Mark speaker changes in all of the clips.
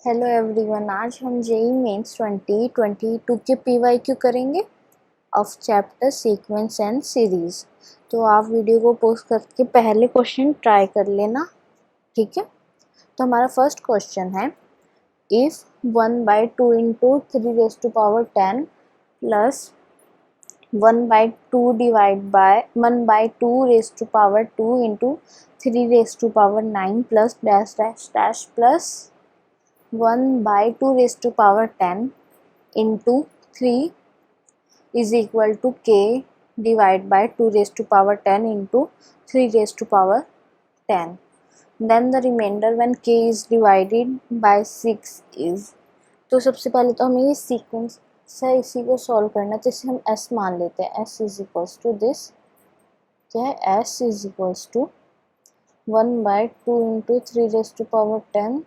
Speaker 1: Hello everyone, आज हम JEE mains 2022 के पीवाईक्यू करेंगे of chapter sequence and series. तो आप वीडियो को पॉज करके पहले क्वेश्चन ट्राई कर लेना, ठीक है। तो हमारा फर्स्ट क्वेश्चन है, if 1/2 into 3 raise to power 10 plus 1/2 divide by 1/2 raise to power 2 into 3 raise to power 9 plus dash dash dash plus 1/2 raised to power 10 into 3 is equal to k divided by 2 raised to power 10 into 3 raised to power 10. Then the remainder when k is divided by 6 is, तो सबसे पहले तो हमें ये sequence है, इसी को solve करना। तो इसे हम s मान लेते हैं। s is equals to this, क्या है, s is equals to 1/2 into 3 raised to power 10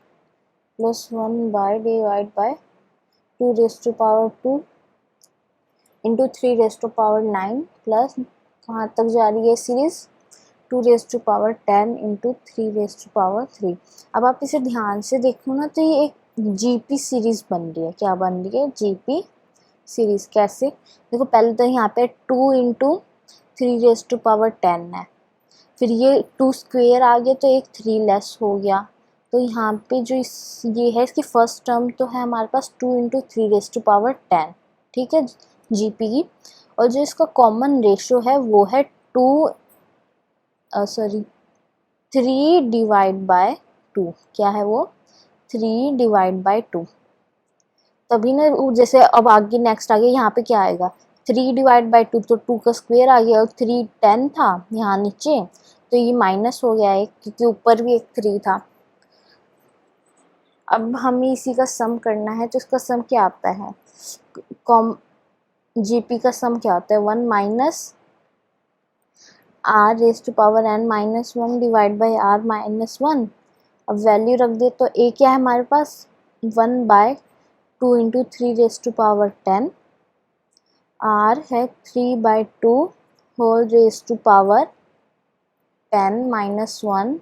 Speaker 1: plus 1 by divide by 2 raise to power 2 into 3 raise to power 9 plus, कहाँ तक जा रही है series, 2 raise to power 10 into 3 raise to power 3। अब आप इसे ध्यान से देखो ना, तो ये एक जीपी सीरीज बन रही है। क्या बन रही है? GP series. कैसे? देखो, पहले तो यहाँ पे 2 इंटू 3 रेज़ टू पावर 10 है, फिर ये 2 स्क्वेयर आ गया तो एक 3 लेस हो गया। तो यहाँ पे जो ये है, इसकी फर्स्ट टर्म तो है हमारे पास 2 इंटू 3 रेज़ टू पावर 10, ठीक है, जीपी की। और जो इसका कॉमन रेशियो है वो है 3 डिवाइड बाय 2। क्या है वो? 3 डिवाइड बाय 2। तभी ना, जैसे अब आगे नेक्स्ट आगे यहाँ पे क्या आएगा, 3 डिवाइड बाई 2, तो 2 का स्क्वेयर आ गया और 3 10 था यहाँ नीचे, तो ये माइनस हो गया एक, क्योंकि ऊपर भी एक 3 था। अब हमें इसी का सम करना है, तो इसका सम क्या आता है, जीपी का सम क्या होता है, 1 minus r raise to power n minus 1 divide by r minus 1। अब वैल्यू रख दे तो ए क्या है हमारे पास, 1/2 into 3 raise to power 10, r है 3/2 whole raise to power 10 minus 1,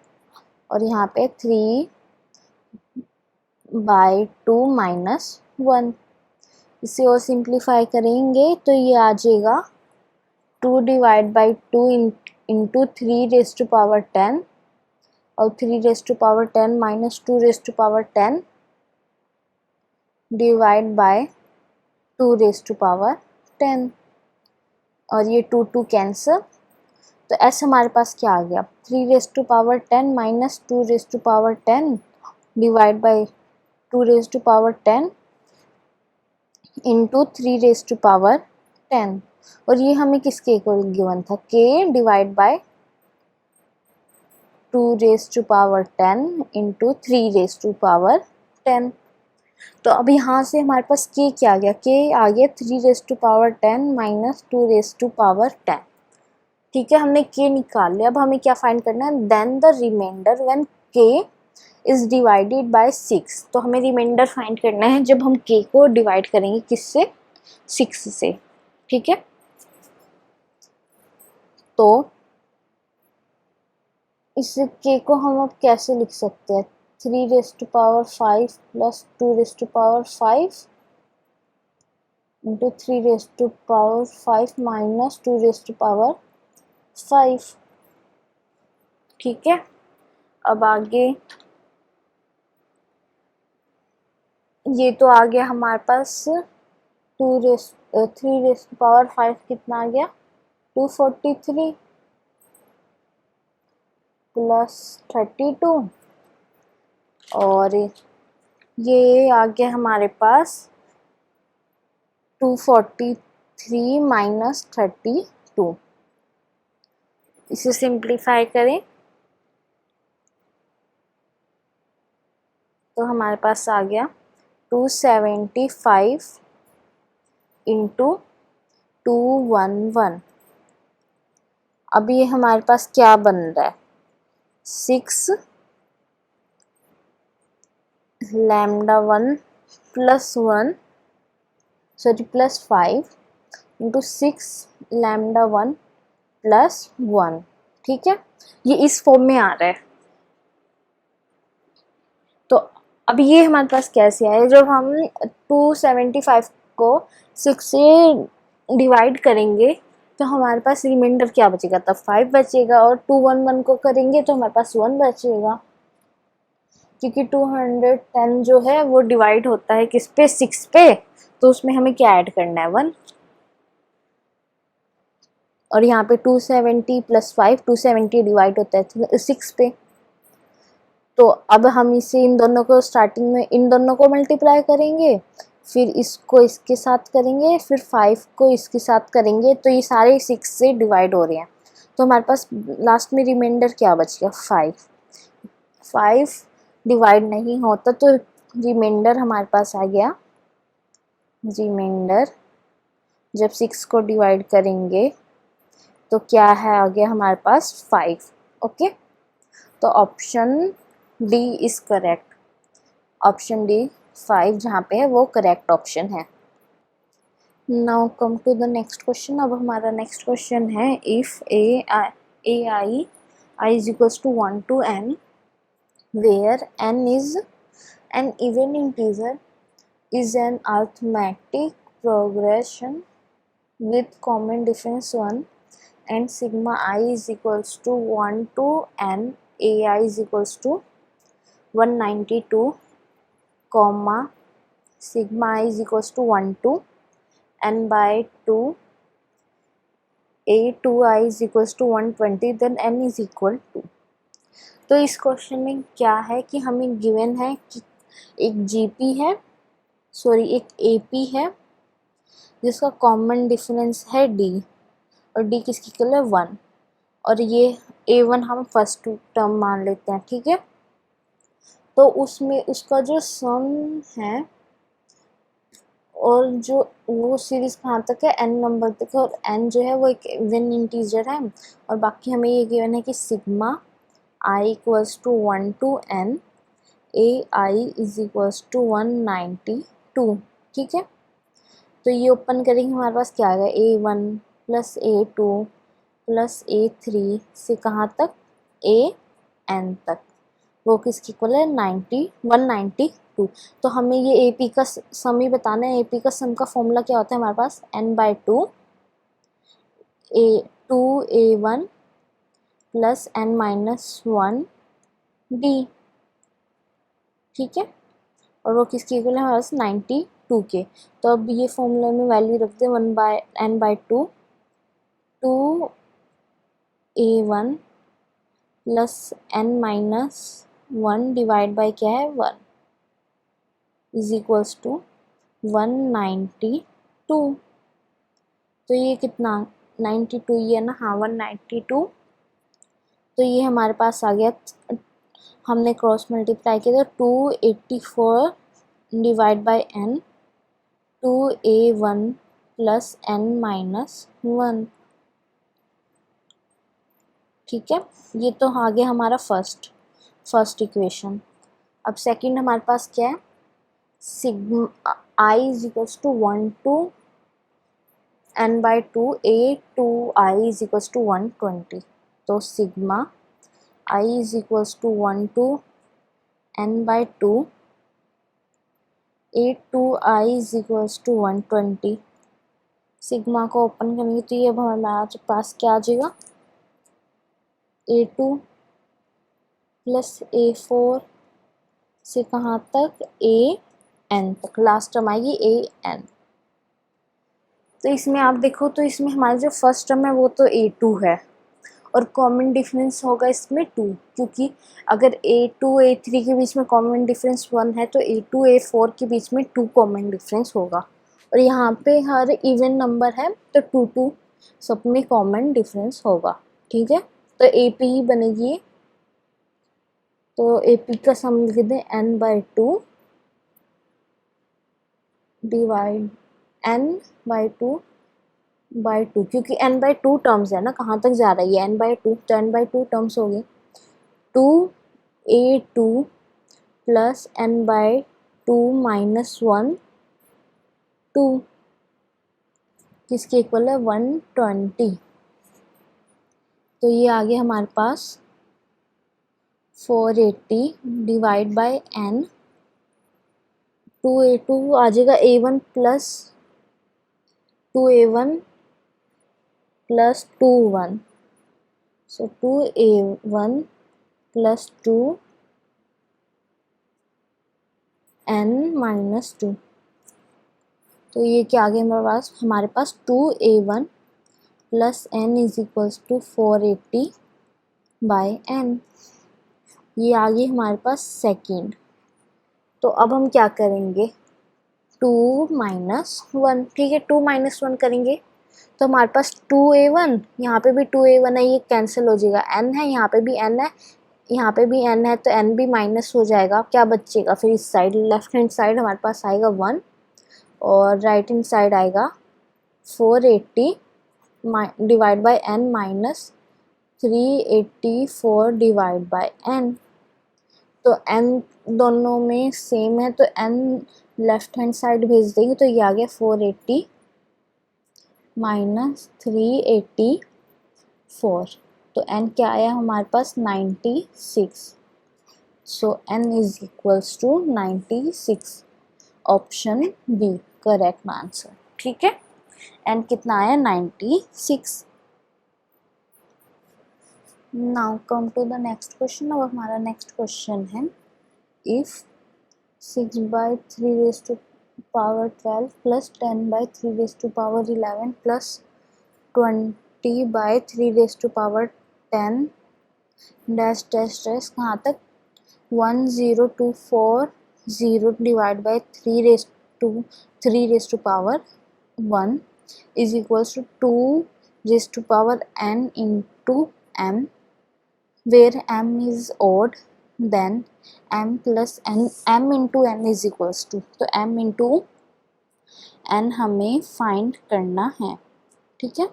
Speaker 1: और यहाँ पे 3/2 माइनस 1। इसे और सिंप्लीफाई करेंगे तो ये आ जाएगा 2 divide by 2 into 3 raise to power 10, और 3 raise to power 10 minus 2 raise to power 10 divide by 2 raise to power 10, और ये 2 कैंसिल। तो ऐसे हमारे पास क्या आ गया, 3 raise to power 10 minus 2 raise to power 10 divide by 2 raise to power 10 into 3 raise to power 10। और ये हमें किसके इक्वल गिवन था, k divide by 2 raise to power 10 into 3 raise to power 10। तो अब यहाँ से हमारे पास k क्या आ गया, k आ गया 3 raise to power 10 minus 2 raise to power 10, ठीक है। हमने k निकाल लिया। अब हमें क्या फाइंड करना है, then the remainder when k is divided by 6। तो हमें रिमाइंडर फाइंड करना है जब हम k को डिवाइड करेंगे, किससे, 6 से, ठीक है। तो इस k को हम अब कैसे लिख सकते हैं, 3 raise to power 5 plus 2 raise to power 5 into 3 raise to power 5 minus 2 raise to power 5, ठीक है। अब आगे ये तो आ गया हमारे पास 3 रेज़ टू पावर 5 कितना आ गया, 243 प्लस 32, और ये आ गया हमारे पास 243 माइनस 32। इसे सिंप्लीफाई करें तो हमारे पास आ गया 275 इंटू 211। अब ये हमारे पास क्या बन रहा है, 6 lambda 1 plus 1 plus 5 into 6 lambda 1 plus 1, ठीक है। ये इस फॉर्म में आ रहा है। तो अब ये हमारे पास कैसे आया, जब हम 275 को 6 से डिवाइड करेंगे तो हमारे पास रिमाइंडर क्या बचेगा, तब 5 बचेगा, और 211 को करेंगे तो हमारे पास 1 बचेगा, क्योंकि 210 जो है वो डिवाइड होता है किस पे, 6 पे, तो उसमें हमें क्या ऐड करना है, 1। और यहाँ पे 270 प्लस 5, 270 डिवाइड होता है 6 पे, तो अब हम इसे इन दोनों को स्टार्टिंग में इन दोनों को मल्टीप्लाई करेंगे, फिर इसको इसके साथ करेंगे, फिर 5 को इसके साथ करेंगे, तो ये सारे 6 से डिवाइड हो रहे हैं, तो हमारे पास लास्ट में रिमाइंडर क्या बच गया, 5। 5 डिवाइड नहीं होता तो रिमाइंडर हमारे पास आ गया, रिमाइंडर जब 6 को डिवाइड करेंगे तो क्या है, आ गया हमारे पास 5। ओके, तो option D is correct, option D 5 जहाँ पे है वो करेक्ट ऑप्शन है। Now come to the next question. अब हमारा नेक्स्ट क्वेश्चन है, if i is equals to 1 to n, where n is an even integer, is an arithmetic progression with common difference 1, and sigma I is equals to 1 to n, ai is equals to 192, comma sigma I is equals to 1 to n by 2, a2i is equals to 120, then n is equal to। तो इस question में क्या है कि हमें given है कि एक जीपी है, सॉरी एक एपी है, जिसका कॉमन डिफरेंस है डी, और डी किसकी इक्वल है 1, और ये a1 हम फर्स्ट टर्म मान लेते हैं, ठीक है। तो उसमें उसका जो सम है, और जो वो सीरीज कहाँ तक है, n नंबर तक है, और n जो है वो एक इवन इंटीजर है, और बाकी हमें ये गिवन है कि sigma i equals to 1 to n, a i is equals to 192, ठीक है। तो ये ओपन करेंगे, हमारे पास क्या आ गया, a1 plus a2 plus a3 से कहाँ तक, an तक, वो किसकी इक्वल है 192। तो हमें ये AP का सम ही बताना है। AP का सम का फॉर्मूला क्या होता है हमारे पास, n/2 2a1 plus n-1 d, ठीक है, और वो किसकी इक्वल है हमारे पास 92 के। तो अब ये फॉर्मूला में वैल्यू रख दे 1/n/2, 2a1 plus n-1 divide by क्या है 1 इज इक्वल्स टू 192। तो ये कितना 92 ये ना, हाँ 192। तो ये हमारे पास आ गया, हमने क्रॉस मल्टीप्लाई किया तो 284 divide by n, 2a1 plus n-1, ठीक है। ये तो आ गया हमारा फर्स्ट इक्वेशन। अब सेकंड हमारे पास क्या है, sigma i is equals to 1 to n/2, a2i is equals to 120। तो sigma i is equals to 1 to n/2, a2i is equals to 120। Sigma को ओपन करेंगे तो ये अब हमारे पास क्या आ जाएगा, a2 प्लस a4 से कहाँ तक, an तक, लास्ट टर्म आएगी an। तो इसमें आप देखो तो इसमें हमारा जो फर्स्ट टर्म है वो तो a2 है, और कॉमन डिफरेंस होगा इसमें 2, क्योंकि अगर a2 a3 के बीच में कॉमन डिफरेंस 1 है तो a2 a4 के बीच में 2 कॉमन डिफरेंस होगा, और यहाँ पे हर इवन नंबर है तो 2 सब में कॉमन डिफरेंस होगा, ठीक है। तो AP ही बनेगी ये। तो AP का सम लिख दें n/2 डिवाइड n/2 बाई 2, क्योंकि n/2 टर्म्स है ना, कहाँ तक जा रहा है ये n/2, तो n/2 टर्म्स हो गए, 2a2 प्लस n/2 माइनस 1 2 किसके इक्वल है 120। तो ये आ गया हमारे पास 480 डिवाइड बाय n, 2a2 आ जाएगा a1 प्लस 2a1 प्लस 2 1, सो 2a1 प्लस 2n-2। तो ये क्या आ गया हमारे पास 2a1 plus n is equals to 480/n। ये आ गई हमारे पास सेकेंड। तो अब हम क्या करेंगे, 2 - 1, ठीक है, 2 - 1 करेंगे तो हमारे पास 2a1, यहाँ पे भी 2a1 है, ये कैंसिल हो जाएगा, n है, यहाँ पे भी n है, यहाँ पे भी n है, तो n भी माइनस हो जाएगा, क्या बचेगा फिर इस साइड, लेफ्ट हैंड साइड हमारे पास आएगा 1 और राइट हैंड साइड आएगा 480 divide by n minus 384/n। तो n दोनों में सेम है तो n लेफ्ट हैंड साइड भेज देंगे, तो ये आ गया 480 माइनस 384, तो n क्या आया हमारे पास 96, so n is equals to 96, option B correct answer. ठीक है, n कितना आया 96। Now come to the next question. अब हमारा नेक्स्ट क्वेश्चन है, if 6/3 plus 10/3 plus 20/3 dash dash dash कहाँ तक 10240 divide by 3 is equals to 2n into m, where m is odd, then m plus n, m into n is equals to, तो m into n हमें find करना है। ठीक है,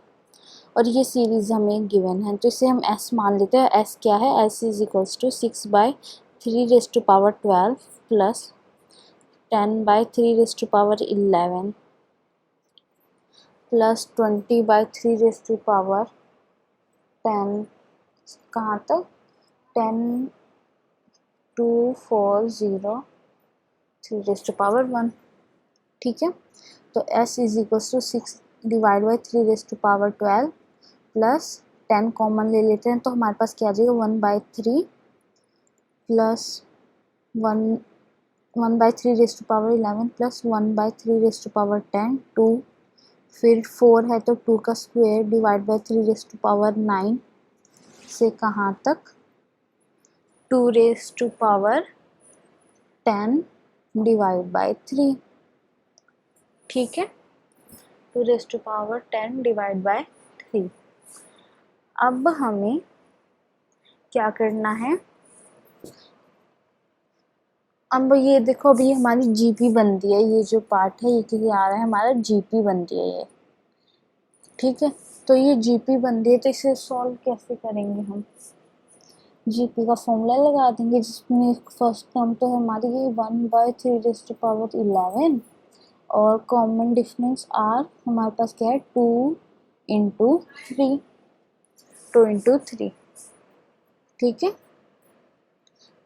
Speaker 1: और ये सीरीज हमें गिवन है तो इसे हम s मान लेते हैं। s क्या है, s is equals to 6/3 plus 10/3 plus 20/3 कहाँ तक 10,240 ठीक है, तो s is equals to 6/3 plus 10 common ले लेते हैं तो हमारे पास क्या आ जाएगा 1/3 प्लस 1/3 प्लस 1/3 2, फिर 4 है तो 2 का स्क्वायर डिवाइड बाई 3 से कहाँ तक 2 डिवाइड बाई 3। ठीक है, 2 डिवाइड बाई 3। अब हमें क्या करना है, अब ये देखो अभी हमारी जीपी बन रही है, ये जो पार्ट है ये क्या आ रहा है हमारा जीपी बन रही है ये। ठीक है, तो ये जीपी बन रही है तो इसे सॉल्व कैसे करेंगे हम, जीपी का फॉर्मूला लगा देंगे जिसमें फर्स्ट टर्म तो हमारी ये 1/3 और कॉमन डिफरेंस आर हमारे पास क्या है 2 इंटू 3। ठीक है,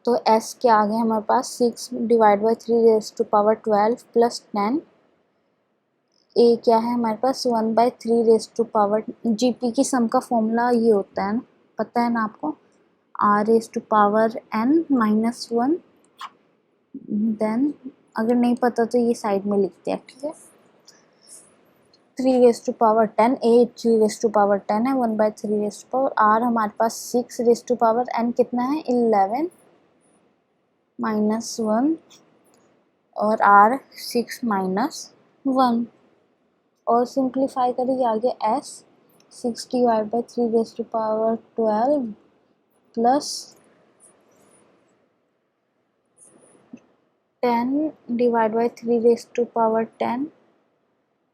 Speaker 1: तो s क्या आ गया हमारे पास 6/3 प्लस 10, a क्या है हमारे पास 1/3 जीपी की सम का फॉर्मूला ये होता है ना, पता है ना आपको, r⁻n-1। देन अगर नहीं पता तो ये साइड में लिखते हैं। ठीक है, 3/10 a 3/10 है 1/3 r हमारे पास 6/n कितना है 11 -1 और r 6 - 1 और सिंप्लीफाई करेंगे आगे s 6/3 प्लस 10 डिवाइड बाई 3/10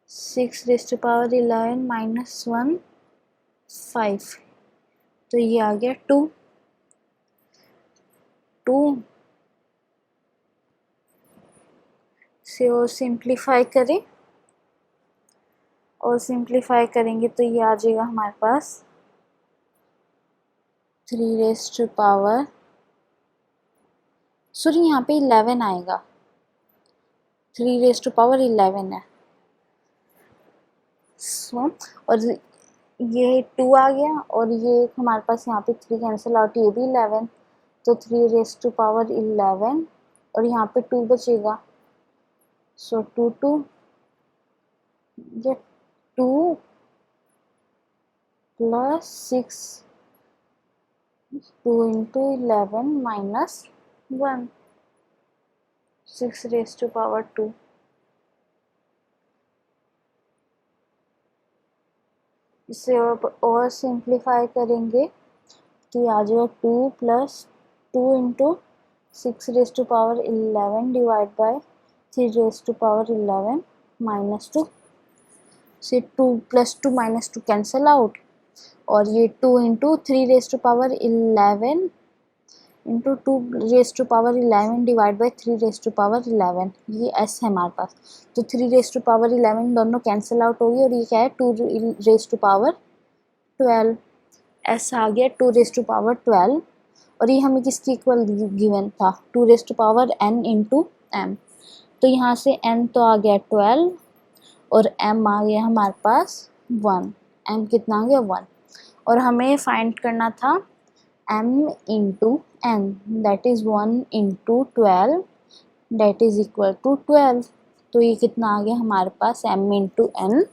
Speaker 1: 6/11 -1 5, तो ये आ गया 2 से और सिंप्लीफाई करें और सिंप्लीफाई करेंगे तो ये आ जाएगा हमारे पास 3 सॉरी यहाँ पे 11 आएगा, 3^11 है। और ये 2 आ गया और ये हमारे पास यहाँ पे 3 कैंसिल आउट, ये भी 11, तो 3^11 और यहाँ पे 2 बचेगा। सो 2 ये 2 प्लस 6, 2 इंटू 11 माइनस 1, 6^2। इसे और सिंप्लीफाई करेंगे तो आ जाएगा 2 plus 2 into 6^11 divide by 3^11 minus 2, से 2 प्लस 2 माइनस 2 कैंसिल आउट, और ये 2 इंटू 3^11 इंटू 2^11 डिवाइड बाई 3^11, ये s है हमारे पास। तो 3^11 दोनों कैंसिल आउट हो गई और ये क्या है 2^12, s आ गया 2^12, और ये हमें किसकी इक्वल गिवन था 2^n इंटू m। तो यहाँ से n तो आ गया 12 और m आ गया हमारे पास 1, m कितना आ गया 1, और हमें फाइंड करना था m into n, that is 1 into 12 that is equal to 12। तो ये कितना आ गया हमारे पास m into n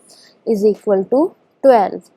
Speaker 1: is equal to 12।